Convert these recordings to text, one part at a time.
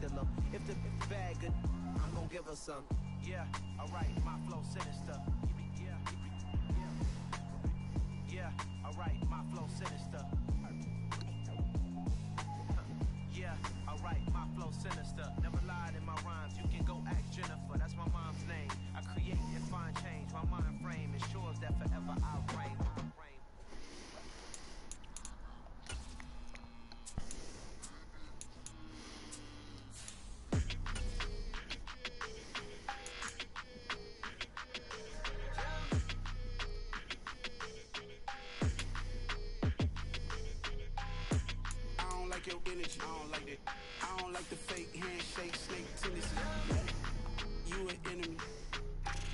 spectacular. If the bag good, I'm gonna give her some. Yeah, alright, my flow sinister. Yeah, alright, my flow sinister. Yeah, alright, my flow sinister. Never lied in my rhymes, you can go ask Jennifer. That's my mom's name. I create and find change. My mind frame ensures that forever I'll reign. Your energy, I don't like that. I don't like the fake handshake, snake tendency. You an enemy.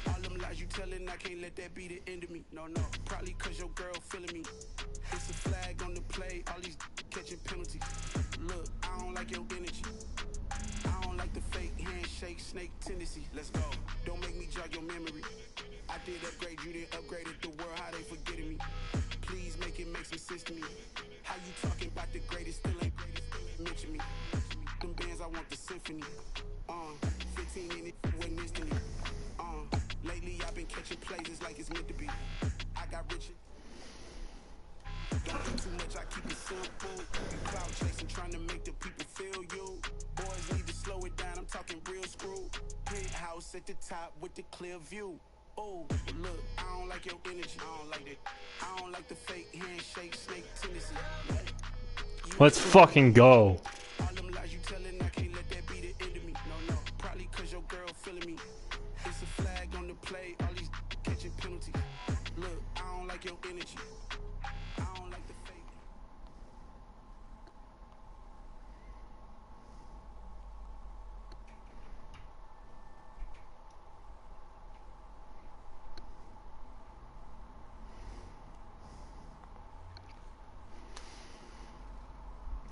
All them lies you telling, I can't let that be the end of me. No, probably cause your girl feeling me. It's a flag on the play, all these catching penalties. Look, I don't like your energy. I don't like the fake handshake, snake tendency. Let's go. Don't make me jog your memory. I did upgrade, you didn't upgrade it. The world, how they forgetting me. Please make it make some sense to me. How you talking about the greatest, still ain't mention me. Them bands, I want the symphony. 15 in it, wasn't instantly. Lately I've been catching plays like it's meant to be. I got rich. Don't do too much, I keep it simple. You cloud chasing, trying to make the people feel you. Boys need to slow it down, I'm talking real screw. Penthouse at the top with the clear view. Oh, look, I don't like your energy. I don't like that. I don't like the fake handshake, snake tendency. Let's fucking go. All them lies you telling, I can't let that be the end of me. No, probably cause your girl feeling me. It's a flag on the play, all these catching penalties. Look, I don't like your energy. I don't like the fake.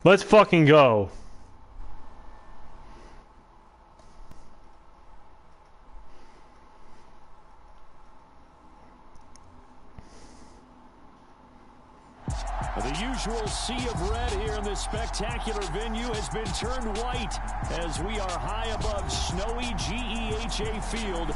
Let's fucking go. The usual sea of red here in this spectacular venue has been turned white as we are high above snowy GEHA Field.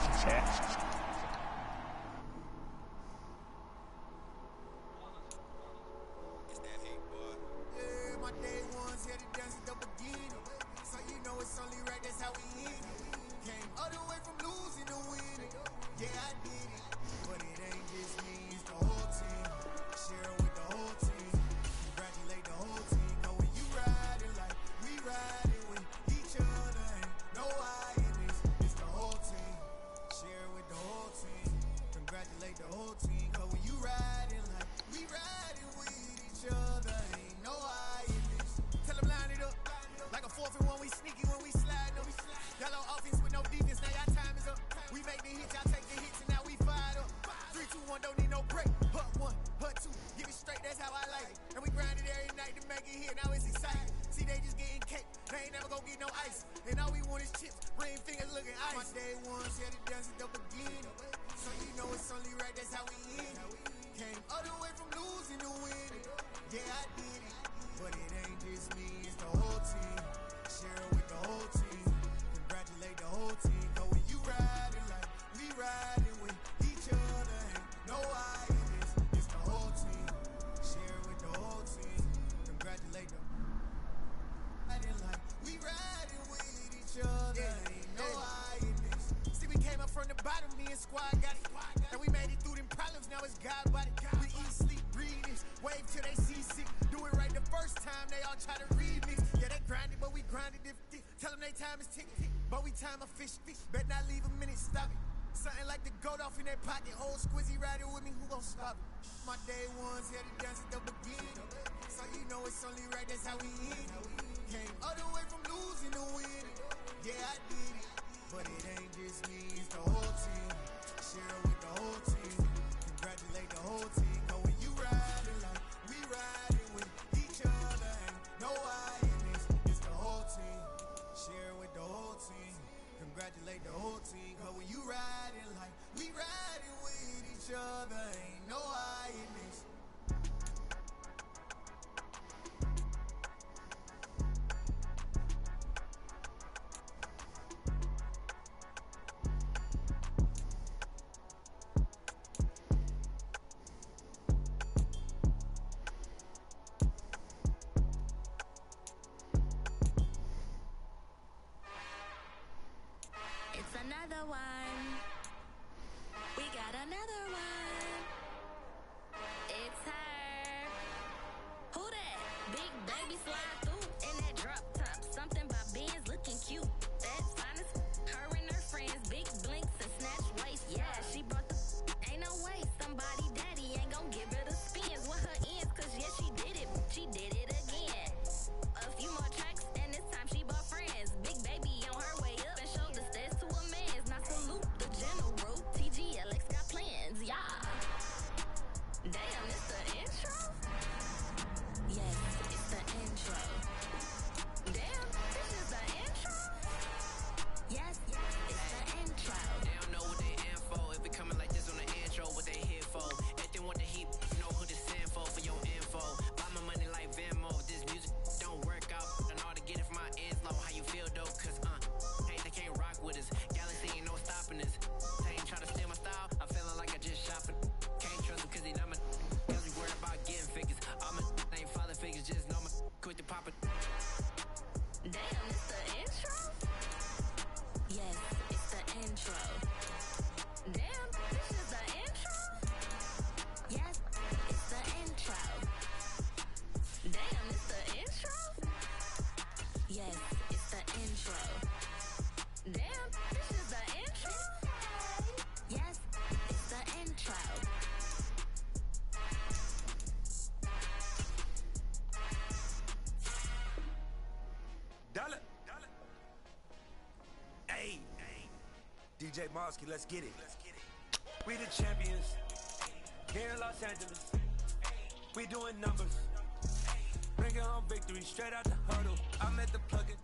another one. We got another one. It's her. Who that? Big baby slide through in that drop top. Something by Benz looking cute. That's honest. Her and her friends, big blinks and snatch waist. Yeah, she brought the. Ain't no way somebody daddy ain't gon' give her the spins with her ends. Cause yeah, she did it. She did it again. A few more tracks and this time she bought friends. Big baby on her way up and showed the stairs to a man's. Now salute the general. TGLX got plans, yeah. Damn, it's the intro? Yes, it's the intro. Damn, this is the intro? Yes, it's the intro. They don't know what they in for. If it coming like this on the intro, what they here for? If they want the heat, you know who to send for your info. Buy my money like Venmo. If this music don't work out, I know how to get it from my ends low. How you feel though? Cause hey, they can't rock with us. Galaxy ain't no stopping us. They ain't trying to steal my style. I'm feeling like I just shopping. Can't trust him cause he not my. Cause we worried about getting figures. All my ain't father figures, just know my quick to pop it. Damn, it's the intro? Yes, it's the intro. Damn, this is the intro? Yes, it's the intro. Damn, it's the intro? Yes, it's the intro. Damn, this is the intro? Yes, it's the intro. Dollar. Hey, DJ Mosky, let's get it. We the champions here in Los Angeles. We doing numbers. Bringing home victory straight out the huddle. I'm at the plug-in.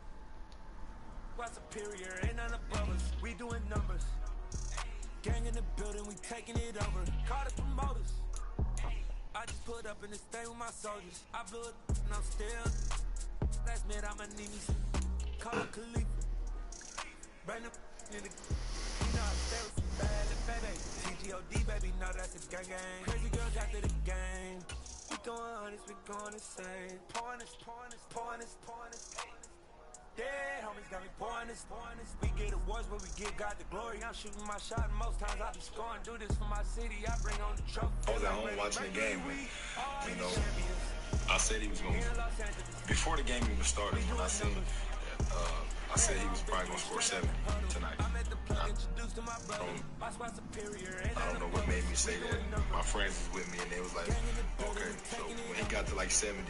Why superior? Ain't none above us. We doing numbers. Gang in the building, we taking it over. Call the promoters. I just put up in this thing with my soldiers. I blew it and I'm still. Last minute I'ma need me some. Call up Khalifa. Bring them in the. You know I stay with some bad little baby. TGOD baby, know that's a gang gang. Crazy girls after the game. We doing honest, we going insane. Pouring this. Yeah, homies got me pouring this. We get awards, but we give God the glory. I'm shooting my shot, and most times I be scoring. Do this for my city, I bring on the trophy. I was at home watching the game, you know, I said he was going to, before the game even started, when I seen I said he was probably going to score 7 tonight. I don't know what made me say that. My friends was with me, and they was like, okay. So when he got to like 70,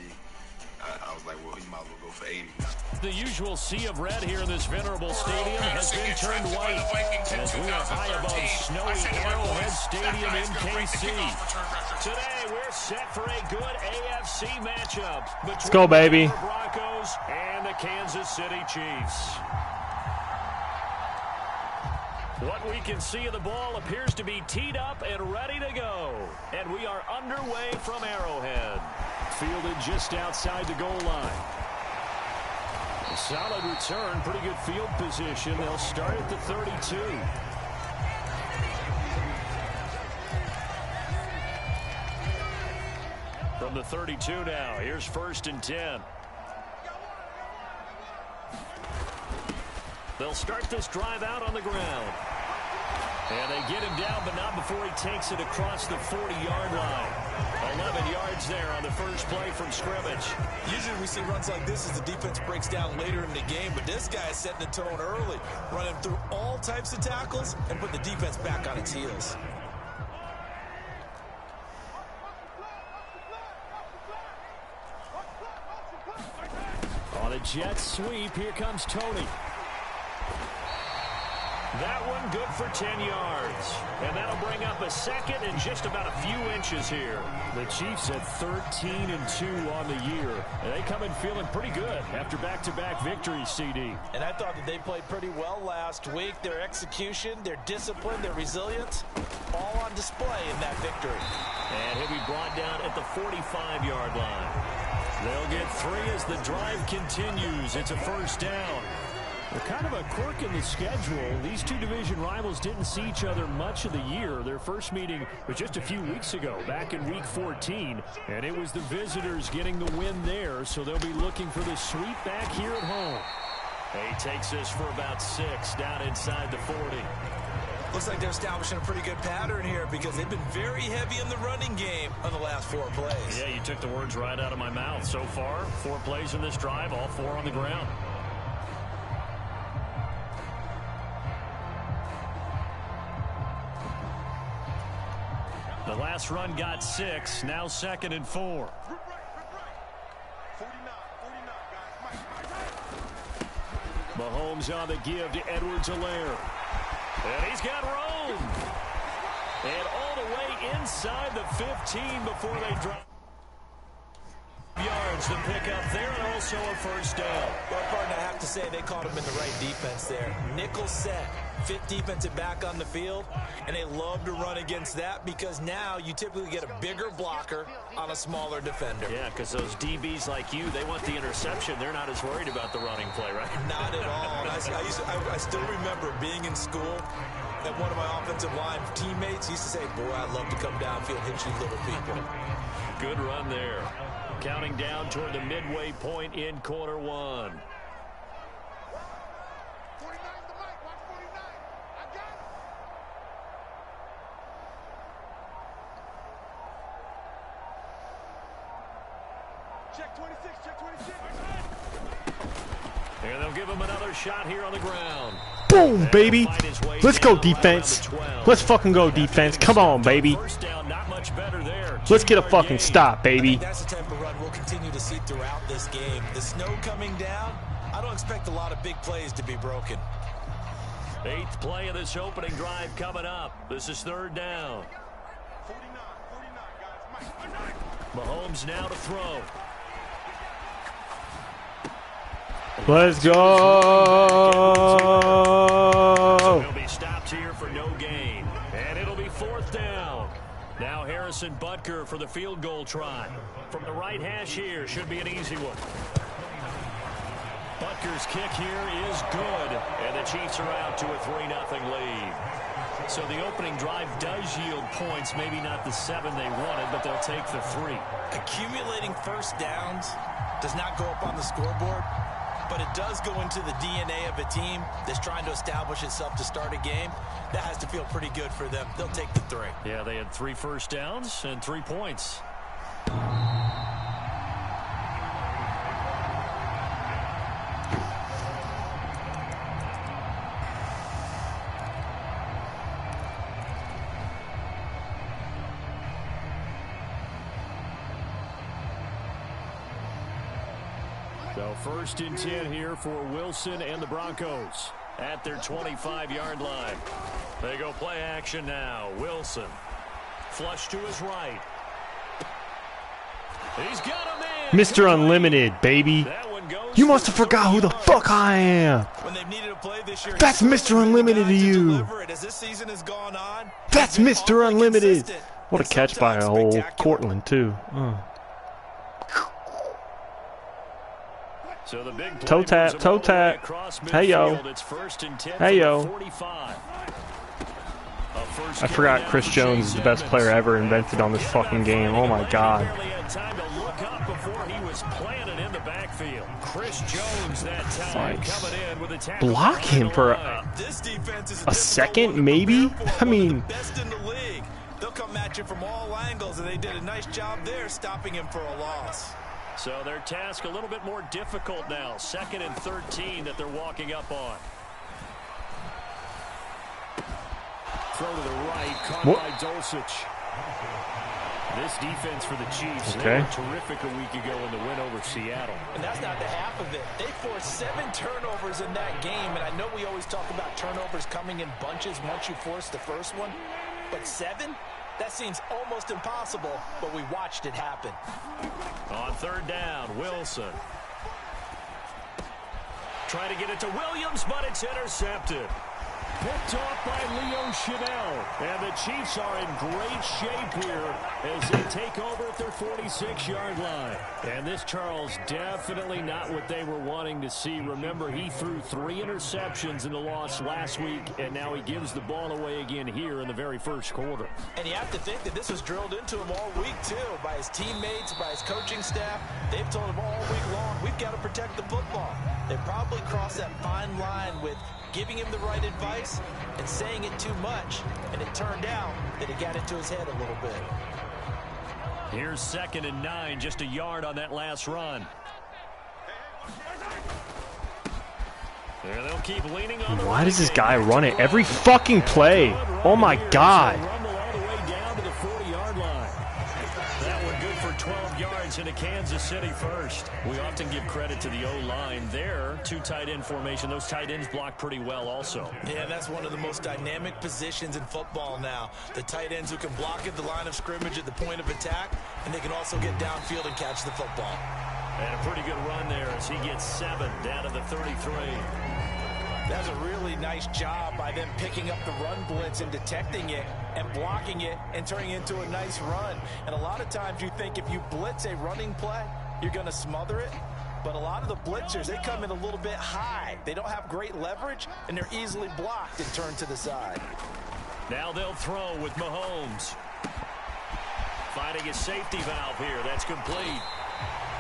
I was like, well, he might as well go for 80. The usual sea of red here in this venerable stadium has been turned white as we are high above snowy Arrowhead Stadium in KC. Today, we're set for a good AFC matchup between Let's go, baby. the Broncos and the Kansas City Chiefs. What we can see of the ball appears to be teed up and ready to go. And we are underway from Arrowhead. Fielded just outside the goal line. A solid return, pretty good field position. They'll start at the 32. From the 32 now, here's 1st and 10. They'll start this drive out on the ground. And they get him down, but not before he takes it across the 40-yard line. 11 yards there on the first play from scrimmage. Usually we see runs like this as the defense breaks down later in the game, but this guy is setting the tone early, running through all types of tackles and putting the defense back on its heels. On a jet sweep, here comes Tony. That one good for 10 yards. And that'll bring up a second and just about a few inches here. The Chiefs at 13-2 on the year. And they come in feeling pretty good after back-to-back victories, CD. And I thought that they played pretty well last week. Their execution, their discipline, their resilience, all on display in that victory. And he'll be brought down at the 45-yard line. They'll get 3 as the drive continues. It's a first down. They're kind of a quirk in the schedule. These two division rivals didn't see each other much of the year. Their first meeting was just a few weeks ago, back in Week 14. And it was the visitors getting the win there, so they'll be looking for the sweep back here at home. A Takes us for about 6 down inside the 40. Looks like they're establishing a pretty good pattern here because they've been very heavy in the running game on the last 4 plays. Yeah, you took the words right out of my mouth. So far, 4 plays in this drive, all 4 on the ground. The last run got 6, now 2nd and 4. Mahomes on the give to Edwards-Helaire. And he's got room. And all the way inside the 15 before they drop. Yards to pick up there, and also a first down. Well, partner, I have to say they caught him in the right defense there. Nickel set, 5th defensive back on the field, and they love to run against that because now you typically get a bigger blocker on a smaller defender. Yeah, because those DBs like you, they want the interception. They're not as worried about the running play, right? Not at all. I still remember being in school, and one of my offensive line teammates used to say, boy, I'd love to come downfield, hit you little people. Good run there. Counting down toward the midway point in quarter 1. Check 26, check 26. And they'll give him another shot here on the ground. Boom, baby. Let's go, defense. Let's fucking go, defense. Come on, baby. First down, not much better there. Let's get a fucking stop, baby. That's the type of run we'll continue to see throughout this game. The snow coming down, I don't expect a lot of big plays to be broken. 8th play of this opening drive coming up. This is 3rd down. 49, guys. Mahomes now to throw. Let's go. So he'll be stopped here for no gain. And it'll be 4th down. Now Harrison Butker for the field goal try. From the right hash here, should be an easy one. Butker's kick here is good. And the Chiefs are out to a 3-0 lead. So the opening drive does yield points. Maybe not the 7 they wanted, but they'll take the 3. Accumulating first downs does not go up on the scoreboard, but it does go into the DNA of a team that's trying to establish itself to start a game. That has to feel pretty good for them. They'll take the 3. Yeah, they had 3 first downs and 3 points. So 1st and 10 here for Wilson and the Broncos at their 25-yard line. They go play action now. Wilson, flush to his right. He's got a man. Mr. Unlimited, baby. You must have forgot who the fuck I am. When they've needed a play this year, that's Mr. Unlimited to you. as this season has gone on, that's Mr. Unlimited. What a catch by old Cortland, too. So the big toe tap, toe tap. Hey, yo. Hey, yo. I forgot Chris Jones is the best player ever invented on this fucking game. Oh, my God. Block him for a second, maybe? I mean... They'll come at you from all angles, and they did a nice job there stopping him for a loss. So their task a little bit more difficult now. 2nd and 13 that they're walking up on. Throw to the right, caught by Dulcich. This defense for the Chiefs, they were terrific a week ago in the win over Seattle. And that's not the half of it. They forced 7 turnovers in that game, and I know we always talk about turnovers coming in bunches once you force the first one, but 7? That seems almost impossible, but we watched it happen. On 3rd down, Wilson. Try to get it to Williams, but it's intercepted. Picked off by Leo Chanel. And the Chiefs are in great shape here as they take over at their 46-yard line. And this, Charles, definitely not what they were wanting to see. Remember, he threw 3 interceptions in the loss last week, and now he gives the ball away again here in the very first quarter. And you have to think that this was drilled into him all week, too, by his teammates, by his coaching staff. They've told him all week long, we've got to protect the football. They probably crossed that fine line with giving him the right advice and saying it too much, and it turned out that it got into his head a little bit. Here's 2nd and 9, just a yard on that last run. There they'll keep leaning on. Why does this guy run it every fucking play? Oh my God. Into Kansas City first. We often give credit to the O-line there. 2 tight end formation. Those tight ends block pretty well also. Yeah, that's one of the most dynamic positions in football now. The tight ends who can block at the line of scrimmage at the point of attack, and they can also get downfield and catch the football. And a pretty good run there as he gets 7 down to the 33. That's a really nice job by them picking up the run blitz and detecting it and blocking it and turning it into a nice run. And a lot of times you think if you blitz a running play, you're going to smother it. But a lot of the blitzers, they come in a little bit high. They don't have great leverage, and they're easily blocked and turned to the side. Now they'll throw with Mahomes. Finding a safety valve here. That's complete.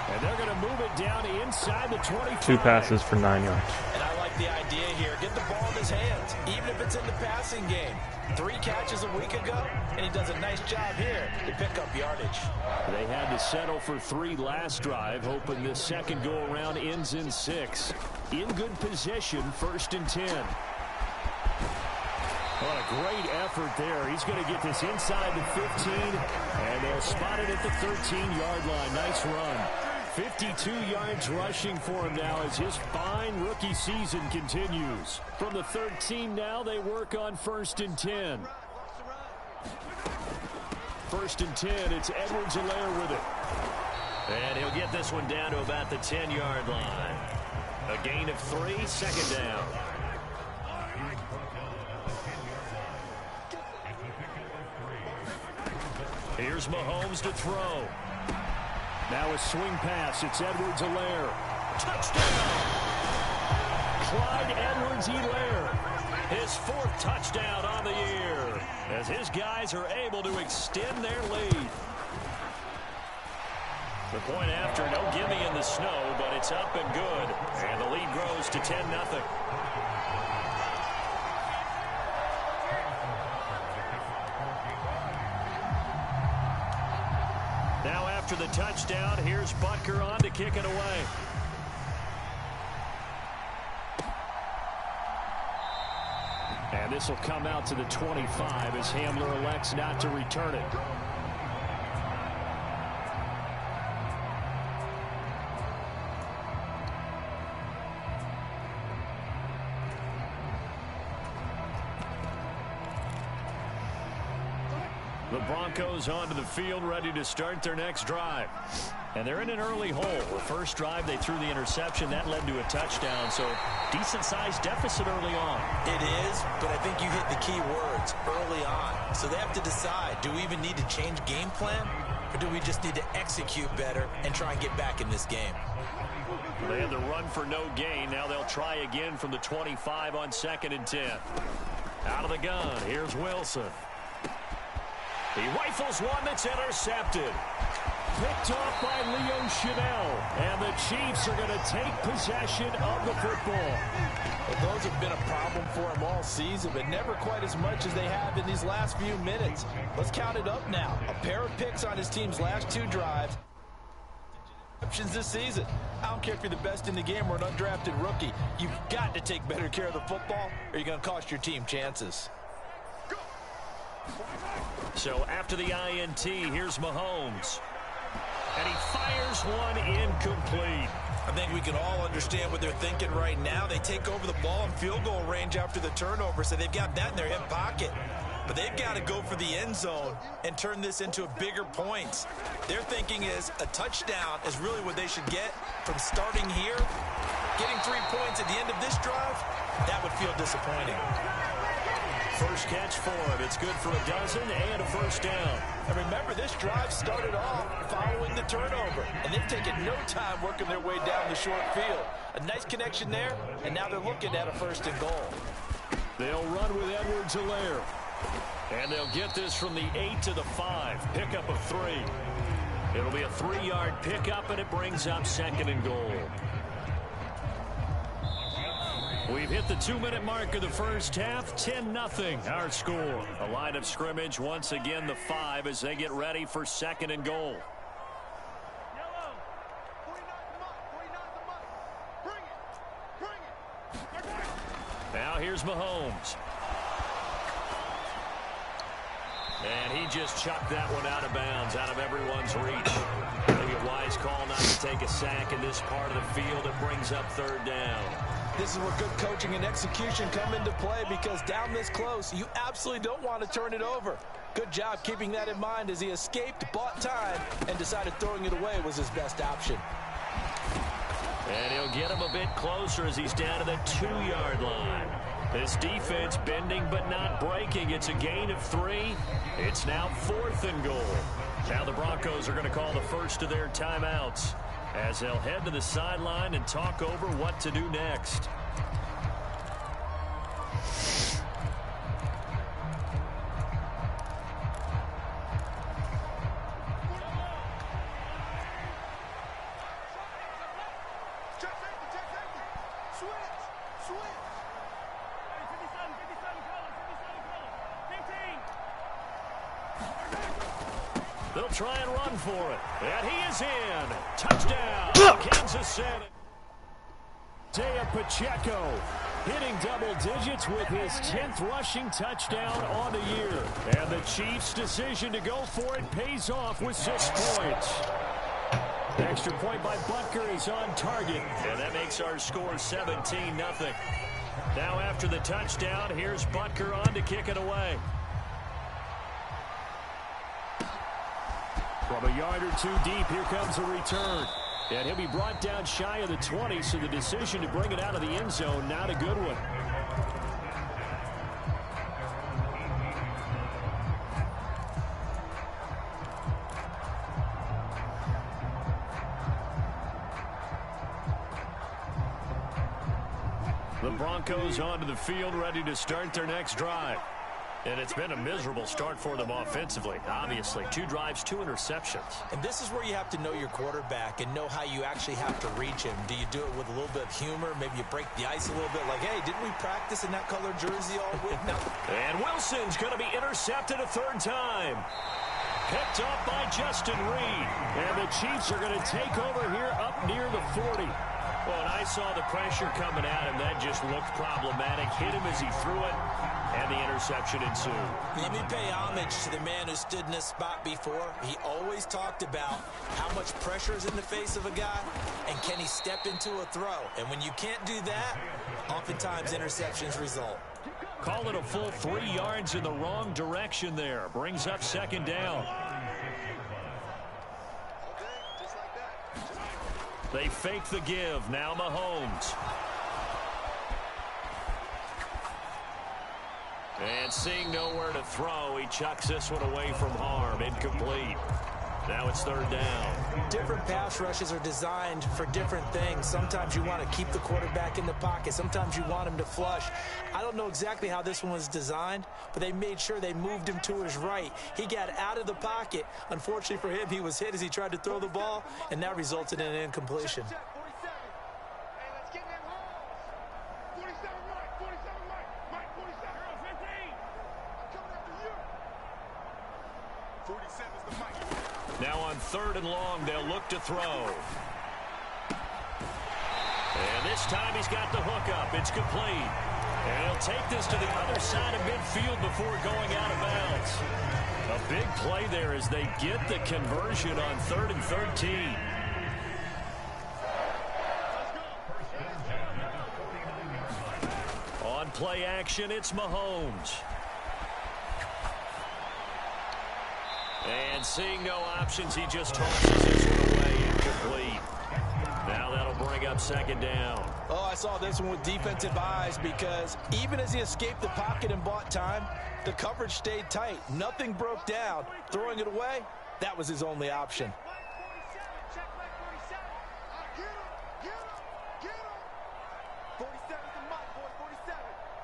And they're going to move it down inside the 25. 2 passes for 9 yards. And I like the idea here. Get the ball in his hands, even if it's in the passing game. 3 catches a week ago, and he does a nice job here to pick up yardage. They had to settle for 3 last drive, hoping this second go-around ends in 6. In good position, 1st and 10. What a great effort there. He's going to get this inside the 15, and they'll spot it at the 13-yard line. Nice run. 52 yards rushing for him now as his fine rookie season continues. From the 13 now, they work on 1st and 10. 1st and 10, it's Edwards-Helaire with it. And he'll get this one down to about the 10-yard line. A gain of 3, 2nd down. Here's Mahomes to throw. Now a swing pass. It's Edwards-Helaire. Touchdown! Clyde Edwards-Helaire. His 4th touchdown on the year as his guys are able to extend their lead. The point after, no gimme in the snow, but it's up and good. And the lead grows to 10-0. Now after the touchdown, here's Butker on to kick it away. And this will come out to the 25 as Hamler elects not to return it. The Broncos onto the field, ready to start their next drive. And they're in an early hole. The first drive, they threw the interception. That led to a touchdown, so decent-sized deficit early on. It is, but I think you hit the key words, early on. So they have to decide, do we even need to change game plan, or do we just need to execute better and try and get back in this game? They had the run for no gain. Now they'll try again from the 25 on 2nd and 10. Out of the gun, here's Wilson. He rifles one that's intercepted. Picked off by Leo Chanel. And the Chiefs are going to take possession of the football. Well, those have been a problem for him all season, but never quite as much as they have in these last few minutes. Let's count it up now. A pair of picks on his team's last 2 drives. Options this season. I don't care if you're the best in the game or an undrafted rookie. You've got to take better care of the football, or you're going to cost your team chances. So after the INT, here's Mahomes. And he fires one incomplete. I think we can all understand what they're thinking right now. They take over the ball in field goal range after the turnover, so they've got that in their hip pocket. But they've got to go for the end zone and turn this into a bigger points. Their thinking is a touchdown is really what they should get from starting here. Getting 3 points at the end of this drive, that would feel disappointing. First catch for him. It's good for a dozen and a first down. And remember, this drive started off following the turnover, and they've taken no time working their way down the short field. A nice connection there, and now they're looking at a first and goal. They'll run with Edwards-Helaire. And they'll get this from the 8 to the 5. Pickup of 3. It'll be a 3-yard pickup, and it brings up second and goal. We've hit the 2-minute mark of the first half. 10-0 our score. A line of scrimmage once again the 5 as they get ready for second and goal. Now here's Mahomes. And he just chucked that one out of bounds, out of everyone's reach. Maybe a wise call not to take a sack in this part of the field. It brings up third down. This is where good coaching and execution come into play, because down this close, you absolutely don't want to turn it over. Good job keeping that in mind as he escaped, bought time, and decided throwing it away was his best option. And he'll get him a bit closer as he's down to the 2-yard line. This defense bending but not breaking. It's a gain of 3. It's now 4th and goal. Now the Broncos are going to call the first of their timeouts as they'll head to the sideline and talk over what to do next. They'll try and run for it. And he is in. Touchdown, Kansas City. Isaiah Pacheco hitting double digits with his 10th rushing touchdown on the year. And the Chiefs' decision to go for it pays off with 6 points. Extra point by Butker is on target. And that makes our score 17-0. Now after the touchdown, here's Butker on to kick it away. From a yard or 2 deep, here comes a return. And he'll be brought down shy of the 20, so the decision to bring it out of the end zone, not a good one. The Broncos onto the field, ready to start their next drive. And it's been a miserable start for them offensively. Obviously, 2 drives, 2 interceptions. And this is where you have to know your quarterback and know how you actually have to reach him. Do you do it with a little bit of humor? Maybe you break the ice a little bit like, hey, didn't we practice in that colored jersey all week? Now, and Wilson's going to be intercepted a 3rd time. Picked up by Justin Reed. And the Chiefs are going to take over here up near the 40. Well, and I saw the pressure coming at him. That just looked problematic. Hit him as he threw it, and the interception ensued. Let me pay homage to the man who stood in this spot before. He always talked about how much pressure is in the face of a guy, and can he step into a throw. And when you can't do that, oftentimes interceptions result. Call it a full 3 yards in the wrong direction there. Brings up 2nd down. They fake the give. Now Mahomes. And seeing nowhere to throw, he chucks this one away from harm. Incomplete. Now it's 3rd down. Different pass rushes are designed for different things. Sometimes you want to keep the quarterback in the pocket. Sometimes you want him to flush. I don't know exactly how this one was designed, but they made sure they moved him to his right. He got out of the pocket. Unfortunately for him, he was hit as he tried to throw the ball, and that resulted in an incompletion. Now on 3rd and long, they'll look to throw. And this time he's got the hook up. It's complete. And he'll take this to the other side of midfield before going out of bounds. A big play there as they get the conversion on 3rd and 13. On play action, it's Mahomes. And seeing no options, he just tosses this one away, incomplete. Now that'll bring bring up second down. Oh, I saw this one with defensive eyes because even as he escaped the pocket and bought time, the coverage stayed tight. Nothing broke down. Throwing it away, that was his only option. 47 to Mike, boy, 47.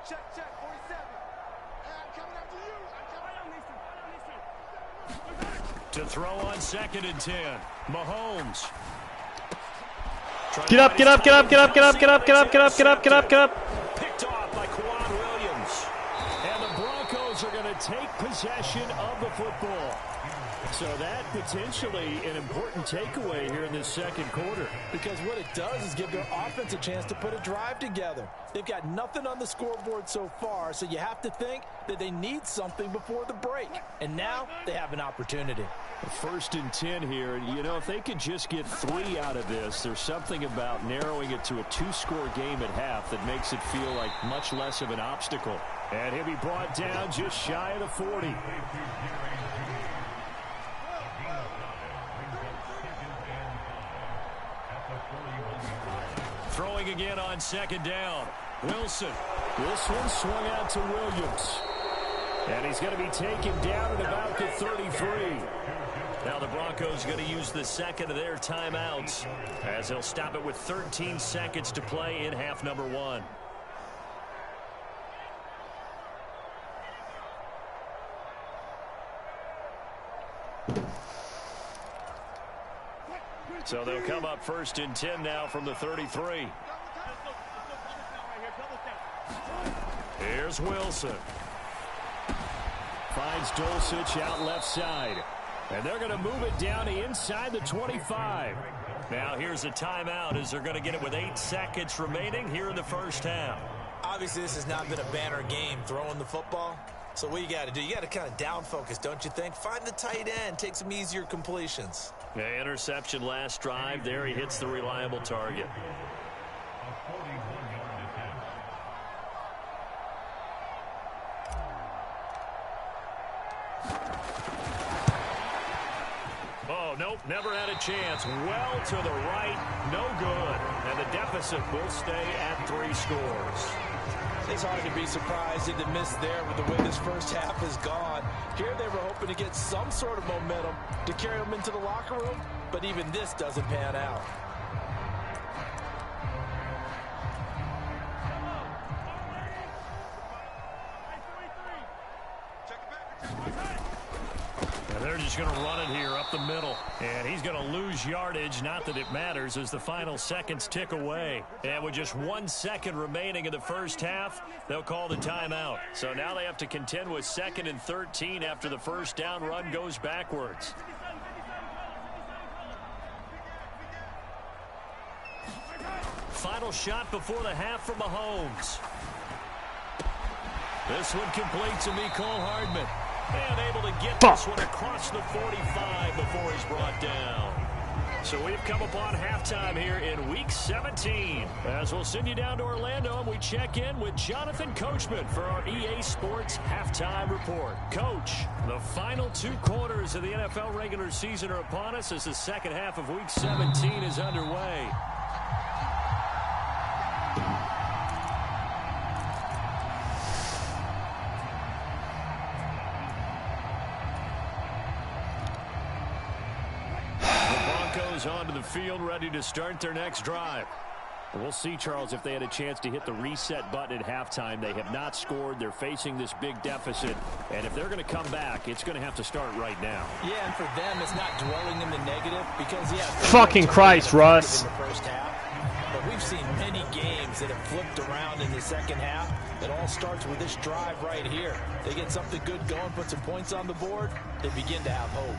Check, 47. I'm coming after you. To throw on 2nd and 10. Mahomes. Get up, get up, get up, get up, get up, get up, get up, get up, get up, get up, get up. Picked off by Quan Williams. And the Broncos are going to take possession of the football. So that potentially an important takeaway here in this second quarter. Because what it does is give their offense a chance to put a drive together. They've got nothing on the scoreboard so far, so you have to think that they need something before the break. And now they have an opportunity. 1st and 10 here. And, you know, if they could just get 3 out of this, there's something about narrowing it to a 2-score game at half that makes it feel like much less of an obstacle. And he'll be brought down just shy of the 40. Throwing again on 2nd down. Wilson. This one swung out to Williams. And he's going to be taken down at about the 33. Now the Broncos are going to use the second of their timeouts as they'll stop it with 13 seconds to play in half number 1. So they'll come up 1st and 10 now from the 33. Here's Wilson. Finds Dulcich out left side. And they're going to move it down to inside the 25. Now here's a timeout as they're going to get it with 8 seconds remaining here in the first half. Obviously, this has not been a banner game throwing the football. So what you got to do, you got to kind of down focus, don't you think? Find the tight end, take some easier completions. Yeah, interception last drive. There he hits the reliable target. Oh, nope, never had a chance. Well to the right, no good. And the deficit will stay at 3 scores. It's hard to be surprised at the miss there with the way this first half is gone. Here they were hoping to get some sort of momentum to carry them into the locker room, but even this doesn't pan out. They're just going to run it here up the middle. And he's going to lose yardage. Not that it matters as the final seconds tick away. And with just 1 second remaining in the first half, they'll call the timeout. So now they have to contend with 2nd and 13 after the first down run goes backwards. Final shot before the half from Mahomes. This one complete to Mecole Hardman. And able to get this one across the 45 before he's brought down. So we've come upon halftime here in Week 17. As we'll send you down to Orlando and we check in with Jonathan Coachman for our EA Sports Halftime Report. Coach, the final 2 quarters of the NFL regular season are upon us as the second half of Week 17 is underway. Onto the field, ready to start their next drive. We'll see, Charles, if they had a chance to hit the reset button at halftime. They have not scored. They're facing this big deficit. And if they're going to come back, it's going to have to start right now. Yeah, and for them, it's not dwelling in the negative because, yeah, fucking Christ, Russ. In the first half, but we've seen many games that have flipped around in the second half. It all starts with this drive right here. They get something good going, put some points on the board, they begin to have hope.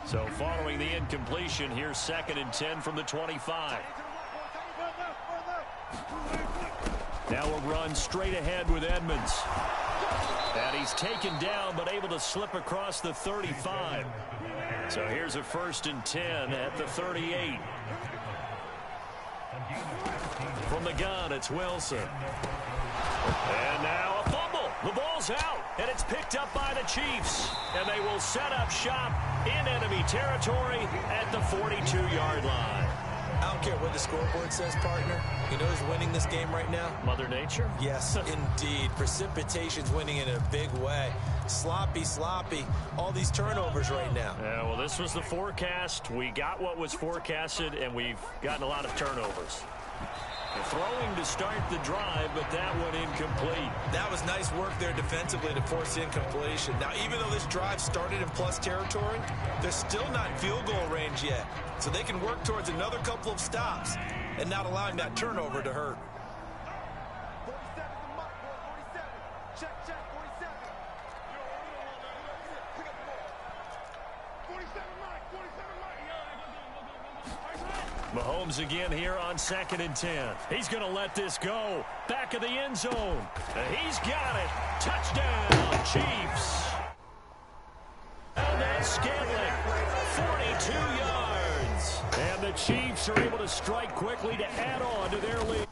So following the incompletion, here's 2nd and 10 from the 25. Now we'll run straight ahead with Edmonds. And he's taken down but able to slip across the 35. So here's a 1st and 10 at the 38. From the gun, it's Wilson. And now a fumble. The ball's out, and it's picked up by the Chiefs. And they will set up shop in enemy territory at the 42-yard line. I don't care what the scoreboard says, partner. You know who's winning this game right now? Mother Nature? Yes, indeed. Precipitation's winning in a big way. Sloppy, all these turnovers right now. Yeah, well, this was the forecast. We got what was forecasted, and we've gotten a lot of turnovers. Throwing to start the drive, but that one incomplete. That was nice work there defensively to force incompletion. Now, even though this drive started in plus territory, they're still not in field goal range yet. So they can work towards another couple of stops and not allowing that turnover to hurt. 47 the mark, 47. Check, 47. Pick up the ball. 47 mark, 47 mark. Mahomes again here on 2nd and 10. He's going to let this go. Back of the end zone. He's got it. Touchdown, Chiefs. And that's Scantling, 42 yards. And the Chiefs are able to strike quickly to add on to their lead.